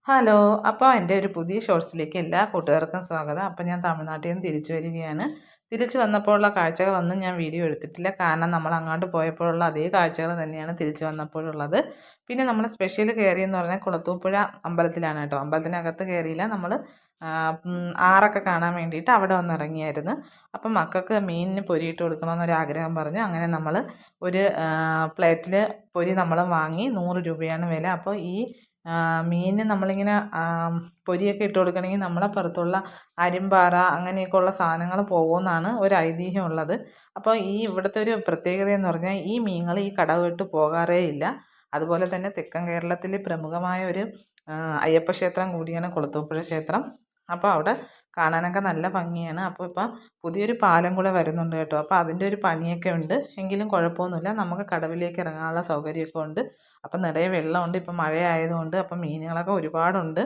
Hello. അപ്പോൾ എൻ്റെ ഒരു പുതിയ ഷോർട്സിലേക്ക് എല്ലാ കൂട്ടുകാർക്കും സ്വാഗതം. അപ്പോൾ ഞാൻ തമിഴ്നാട്ടിൽ നിന്ന് തിരിച്ചു വരികയാണ്. തിരിച്ചു വന്നപ്പോഴുള്ള കാഴ്ചകളൊന്നും ഞാൻ വീഡിയോ എടുത്തിട്ടില്ല. കാരണം നമ്മൾ അങ്ങോട്ട് പോയപ്പോഴുള്ള അതേ കാഴ്ചകൾ തന്നെയാണ് തിരിച്ചു വന്നപ്പോഴുള്ളത്. പിന്നെ നമ്മൾ സ്പെഷ്യൽ കയറിയെന്ന് പറഞ്ഞാൽ കുളത്തൂപ്പുഴ അമ്പലത്തിലാണ് കേട്ടോ. അമ്പലത്തിനകത്ത് കയറിയില്ല. നമ്മൾ ആറൊക്കെ കാണാൻ വേണ്ടിയിട്ട് അവിടെ വന്ന് ഇറങ്ങിയായിരുന്നു. അപ്പം മക്കൾക്ക് മീനിന് പൊരിയിട്ട് കൊടുക്കണമെന്നൊരാഗ്രഹം പറഞ്ഞു. അങ്ങനെ നമ്മൾ ഒരു പ്ലേറ്റിൽ പൊരി നമ്മൾ വാങ്ങി. 100 രൂപയാണ് വില. അപ്പോൾ ഈ മീനിന് നമ്മളിങ്ങനെ പൊരിയൊക്കെ ഇട്ട് കൊടുക്കണമെങ്കിൽ നമ്മളപ്പുറത്തുള്ള അരിമ്പാറ അങ്ങനെയൊക്കെയുള്ള സാധനങ്ങൾ പോകുമെന്നാണ് ഒരു ഐതിഹ്യം ഉള്ളത്. അപ്പോൾ ഇവിടുത്തെ ഒരു പ്രത്യേകത എന്ന് പറഞ്ഞാൽ ഈ മീനുകൾ ഈ കടവ് വിട്ട് പോകാറേ ഇല്ല. അതുപോലെ തന്നെ തെക്കൻ കേരളത്തിൽ പ്രമുഖമായ ഒരു അയ്യപ്പ ക്ഷേത്രം കൂടിയാണ് കുളത്തൂപ്പുഴ ക്ഷേത്രം. അപ്പോൾ അവിടെ കാണാനൊക്കെ നല്ല ഭംഗിയാണ്. അപ്പോൾ ഇപ്പം പുതിയൊരു പാലം കൂടെ വരുന്നുണ്ട് കേട്ടോ. അപ്പോൾ അതിൻ്റെ ഒരു പണിയൊക്കെ ഉണ്ട്. എങ്കിലും കുഴപ്പമൊന്നുമില്ല. നമുക്ക് കടവിലേക്ക് ഇറങ്ങാനുള്ള സൗകര്യമൊക്കെ ഉണ്ട്. അപ്പം നിറയെ വെള്ളമുണ്ട്. ഇപ്പം മഴ ആയതുകൊണ്ട് അപ്പം മീനുകളൊക്കെ ഒരുപാടുണ്ട്.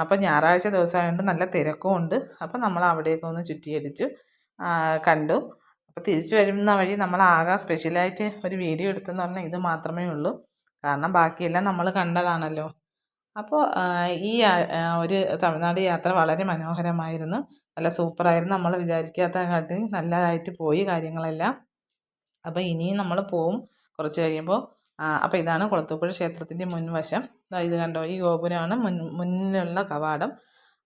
അപ്പം ഞായറാഴ്ച ദിവസമായതുകൊണ്ട് നല്ല തിരക്കും ഉണ്ട്. അപ്പം നമ്മൾ അവിടെയൊക്കെ ഒന്ന് ചുറ്റിയടിച്ച് കണ്ടു. അപ്പോൾ തിരിച്ചു വരുന്ന വഴി നമ്മൾ ആകെ സ്പെഷ്യലായിട്ട് ഒരു വീഡിയോ എടുത്തെന്ന് പറഞ്ഞാൽ ഇത് മാത്രമേ ഉള്ളൂ. കാരണം ബാക്കിയെല്ലാം നമ്മൾ കണ്ടതാണല്ലോ. അപ്പോൾ ഈ ഒരു തമിഴ്നാട് യാത്ര വളരെ മനോഹരമായിരുന്നു. നല്ല സൂപ്പറായിരുന്നു. നമ്മൾ വിചാരിക്കാത്തതായിട്ട് നല്ലതായിട്ട് പോയി കാര്യങ്ങളെല്ലാം. അപ്പോൾ ഇനിയും നമ്മൾ പോവും കുറച്ച് കഴിയുമ്പോൾ. അപ്പോൾ ഇതാണ് കുളത്തൂപ്പുഴ ക്ഷേത്രത്തിൻ്റെ മുൻവശം. ഇത് കണ്ടോ, ഈ ഗോപുരമാണ് മുന്നിലുള്ള കവാടം.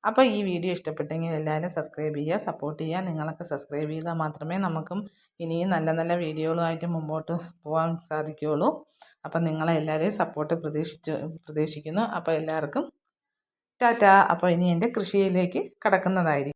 അപ്പോൾ ഈ വീഡിയോ ഇഷ്ടപ്പെട്ടെങ്കിൽ എല്ലാവരും സബ്സ്ക്രൈബ് ചെയ്യുക, സപ്പോർട്ട് ചെയ്യുക. നിങ്ങളൊക്കെ സബ്സ്ക്രൈബ് ചെയ്താൽ മാത്രമേ നമുക്കും ഇനിയും നല്ല നല്ല വീഡിയോകളുമായിട്ട് മുമ്പോട്ട് പോകാൻ സാധിക്കുകയുള്ളൂ. അപ്പം നിങ്ങളെല്ലാവരെയും സപ്പോർട്ട് പ്രതീക്ഷിക്കുന്നു. അപ്പോൾ എല്ലാവർക്കും ടാറ്റാ. അപ്പോൾ ഇനി എൻ്റെ കൃഷിയിലേക്ക് കടക്കുന്നതായിരിക്കും.